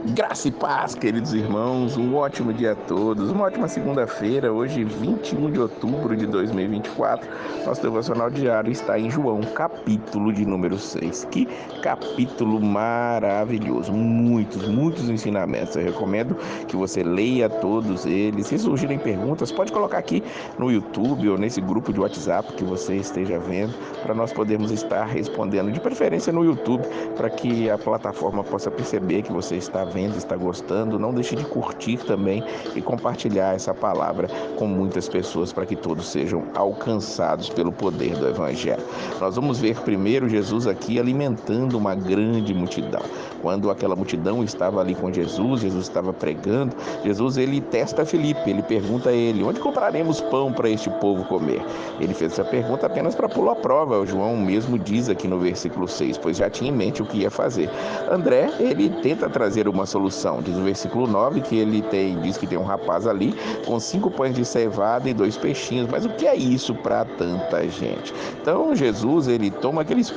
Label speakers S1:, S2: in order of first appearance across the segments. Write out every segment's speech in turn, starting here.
S1: Graça e paz, queridos irmãos, um ótimo dia a todos, uma ótima segunda-feira, hoje 21 de outubro de 2024. Nosso devocional diário está em João, capítulo de número 6. Que capítulo maravilhoso, muitos ensinamentos. Eu recomendo que você leia todos eles. Se surgirem perguntas, pode colocar aqui no YouTube ou nesse grupo de WhatsApp que você esteja vendo, para nós podermos estar respondendo, de preferência no YouTube, para que a plataforma possa perceber que você está vendo, está gostando. Não deixe de curtir também e compartilhar essa palavra com muitas pessoas para que todos sejam alcançados pelo poder do Evangelho. Nós vamos ver primeiro Jesus aqui alimentando uma grande multidão. Quando aquela multidão estava ali com Jesus, Jesus estava pregando, Jesus ele testa Filipe, ele pergunta a ele: onde compraremos pão para este povo comer? Ele fez essa pergunta apenas para pô-lo à prova. O João mesmo diz aqui no versículo 6, pois já tinha em mente o que ia fazer. André, ele tenta trazer uma solução. Diz o versículo 9 que diz que tem um rapaz ali com 5 pães de cevada e 2 peixinhos. Mas o que é isso para tanta gente? Então Jesus, ele toma aqueles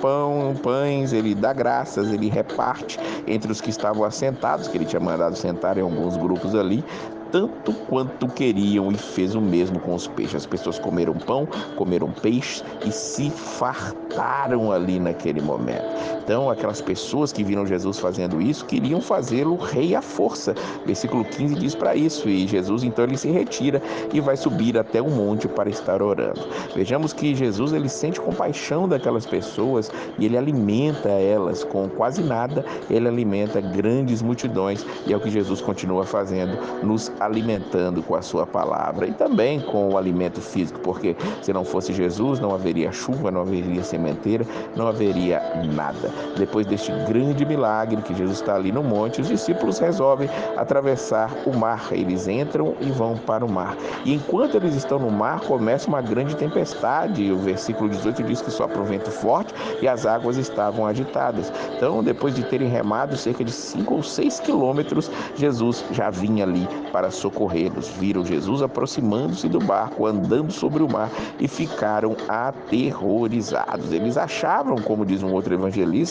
S1: pães, ele dá graças, ele reparte entre os que estavam assentados, que ele tinha mandado sentar em alguns grupos ali, tanto quanto queriam, e fez o mesmo com os peixes. As pessoas comeram pão, comeram peixe e se fartaram ali naquele momento. Então, aquelas pessoas que viram Jesus fazendo isso queriam fazê-lo rei à força. Versículo 15 diz para isso, e Jesus então ele se retira e vai subir até um monte para estar orando. Vejamos que Jesus ele sente compaixão daquelas pessoas e ele alimenta elas com quase nada, ele alimenta grandes multidões, e é o que Jesus continua fazendo, nos alimentando com a sua palavra e também com o alimento físico, porque se não fosse Jesus, não haveria chuva, não haveria sementeira, não haveria nada. Depois deste grande milagre que Jesus está ali no monte, os discípulos resolvem atravessar o mar. Eles entram e vão para o mar. E enquanto eles estão no mar, começa uma grande tempestade. O versículo 18 diz que sopra um vento forte e as águas estavam agitadas. Então, depois de terem remado cerca de 5 ou 6 quilômetros, Jesus já vinha ali para socorrê-los. Viram Jesus aproximando-se do barco, andando sobre o mar, e ficaram aterrorizados. Eles achavam, como diz um outro evangelista,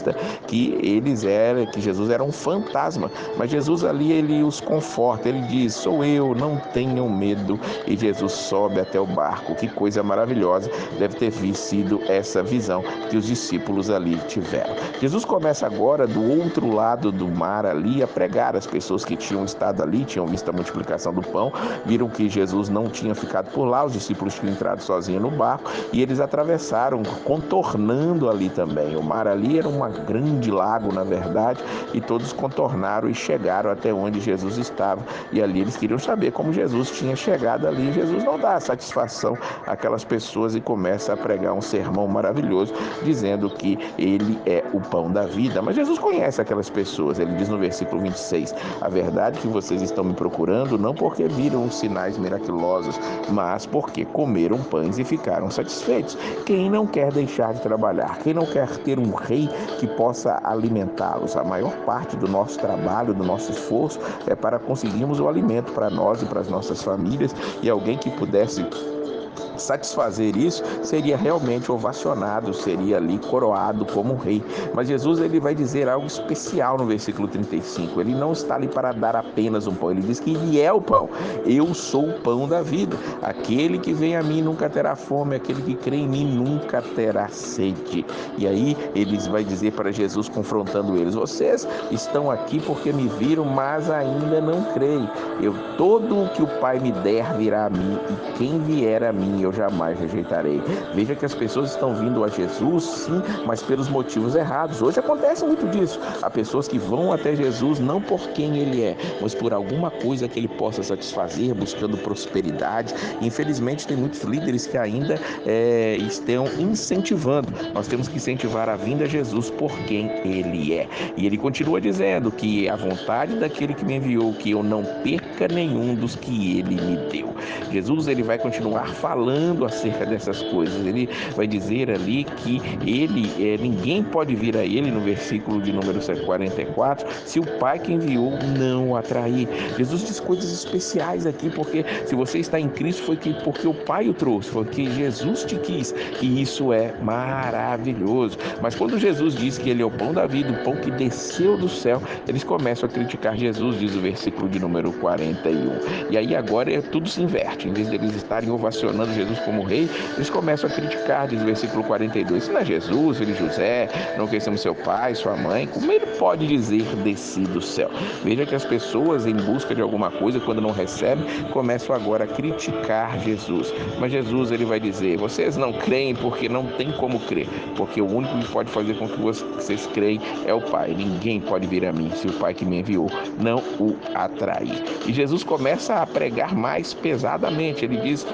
S1: que Jesus era um fantasma. Mas Jesus ali, ele os conforta, ele diz: sou eu, não tenham medo. E Jesus sobe até o barco. Que coisa maravilhosa deve ter sido essa visão que os discípulos ali tiveram. Jesus começa agora do outro lado do mar ali a pregar. As pessoas que tinham estado ali, tinham visto a multiplicação do pão, viram que Jesus não tinha ficado por lá, os discípulos tinham entrado sozinhos no barco e eles atravessaram, contornando ali também. O mar ali era um grande lago, na verdade, e todos contornaram e chegaram até onde Jesus estava. E ali eles queriam saber como Jesus tinha chegado ali. Jesus não dá satisfação àquelas pessoas e começa a pregar um sermão maravilhoso, dizendo que ele é o pão da vida. Mas Jesus conhece aquelas pessoas. Ele diz no versículo 26, a verdade que vocês estão me procurando não porque viram os sinais miraculosos, mas porque comeram pães e ficaram satisfeitos. Quem não quer deixar de trabalhar? Quem não quer ter um rei que possa alimentá-los? A maior parte do nosso trabalho, do nosso esforço, é para conseguirmos o alimento para nós e para as nossas famílias, e alguém que pudesse satisfazer isso seria realmente ovacionado, seria ali coroado como um rei. Mas Jesus ele vai dizer algo especial no versículo 35. Ele não está ali para dar apenas um pão, ele diz que ele é o pão. Eu sou o pão da vida. Aquele que vem a mim nunca terá fome, aquele que crê em mim nunca terá sede. E aí eles vai dizer para Jesus, confrontando eles: vocês estão aqui porque me viram, mas ainda não creem. Todo o que o Pai me der virá a mim, e quem vier a mim eu jamais rejeitarei. Veja que as pessoas estão vindo a Jesus, sim, mas pelos motivos errados. Hoje acontece muito disso. Há pessoas que vão até Jesus não por quem ele é, mas por alguma coisa que ele possa satisfazer, buscando prosperidade. Infelizmente, tem muitos líderes que ainda estão incentivando. Nós temos que incentivar a vinda a Jesus por quem ele é. E ele continua dizendo que a vontade daquele que me enviou, que eu não perca nenhum dos que ele me deu. Jesus ele vai continuar falando falando acerca dessas coisas. Ele vai dizer ali que ninguém pode vir a ele, no versículo de número 44, se o Pai que enviou não o atrair. Jesus diz coisas especiais aqui, porque se você está em Cristo foi porque o Pai o trouxe, foi que Jesus te quis, e isso é maravilhoso. Mas quando Jesus diz que ele é o pão da vida, o pão que desceu do céu, eles começam a criticar Jesus, diz o versículo de número 41. E aí agora tudo se inverte. Em vez deles estarem ovacionando Jesus como rei, eles começam a criticar, diz o versículo 42. Se não é Jesus, filho de José, não conhecemos seu pai, sua mãe, como ele pode dizer desci do céu? Veja que as pessoas em busca de alguma coisa, quando não recebem, começam agora a criticar Jesus. Mas Jesus, ele vai dizer, vocês não creem porque não tem como crer, porque o único que pode fazer com que vocês creem é o Pai. Ninguém pode vir a mim se o Pai que me enviou não o atrair. E Jesus começa a pregar mais pesadamente. Ele diz: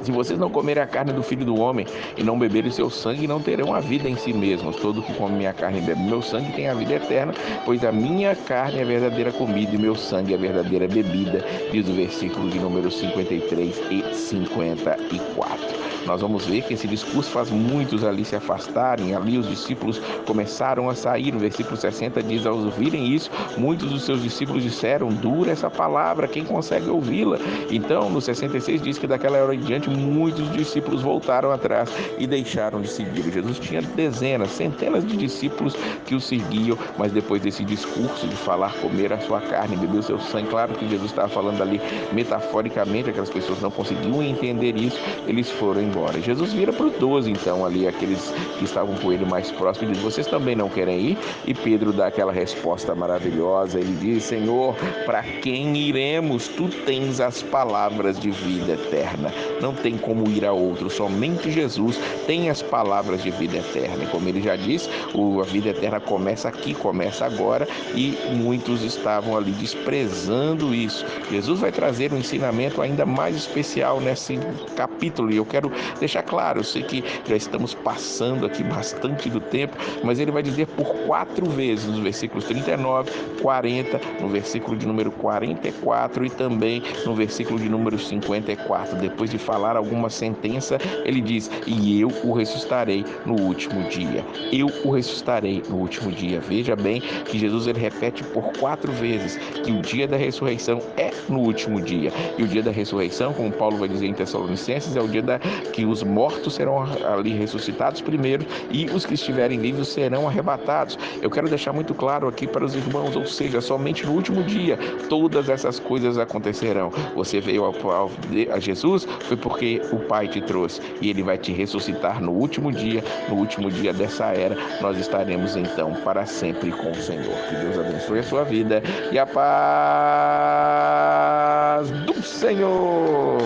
S1: se vocês não comerem a carne do Filho do Homem e não beberem seu sangue, não terão a vida em si mesmos. Todo que come minha carne e bebe meu sangue tem a vida eterna, pois a minha carne é a verdadeira comida e meu sangue é a verdadeira bebida, diz o versículo de número 53 e 54. Nós vamos ver que esse discurso faz muitos ali se afastarem. Ali os discípulos começaram a sair. No versículo 60 diz: ao ouvirem isso, muitos dos seus discípulos disseram: dura essa palavra, quem consegue ouvi-la? Então, no 66 diz que daquela hora em diante, muitos discípulos voltaram atrás e deixaram de seguir. Jesus tinha dezenas, centenas de discípulos que o seguiam, mas depois desse discurso de falar, comer a sua carne, beber o seu sangue, claro que Jesus estava falando ali metaforicamente, aquelas pessoas não conseguiam entender isso, eles foram embora. Jesus vira para os 12, então, ali, aqueles que estavam com ele mais próximos, e diz: vocês também não querem ir? E Pedro dá aquela resposta maravilhosa, ele diz: Senhor, para quem iremos? Tu tens as palavras de vida eterna. Não tem como ir a outro, somente Jesus tem as palavras de vida eterna. E como ele já disse, a vida eterna começa aqui, começa agora, e muitos estavam ali desprezando isso. Jesus vai trazer um ensinamento ainda mais especial nesse capítulo, e eu quero deixar claro, eu sei que já estamos passando aqui bastante do tempo, mas ele vai dizer por 4 vezes, nos versículos 39, 40, no versículo de número 44 e também no versículo de número 54. Depois de falar alguma sentença, ele diz: e eu o ressuscitarei no último dia. Eu o ressuscitarei no último dia. Veja bem que Jesus, ele repete por 4 vezes que o dia da ressurreição é no último dia. E o dia da ressurreição, como Paulo vai dizer em Tessalonicenses, é o dia que os mortos serão ali ressuscitados primeiro e os que estiverem vivos serão arrebatados. Eu quero deixar muito claro aqui para os irmãos, ou seja, somente no último dia todas essas coisas acontecerão. Você veio a Jesus, foi porque o Pai te trouxe, e ele vai te ressuscitar no último dia dessa era. Nós estaremos então para sempre com o Senhor. Que Deus abençoe a sua vida e a paz do Senhor.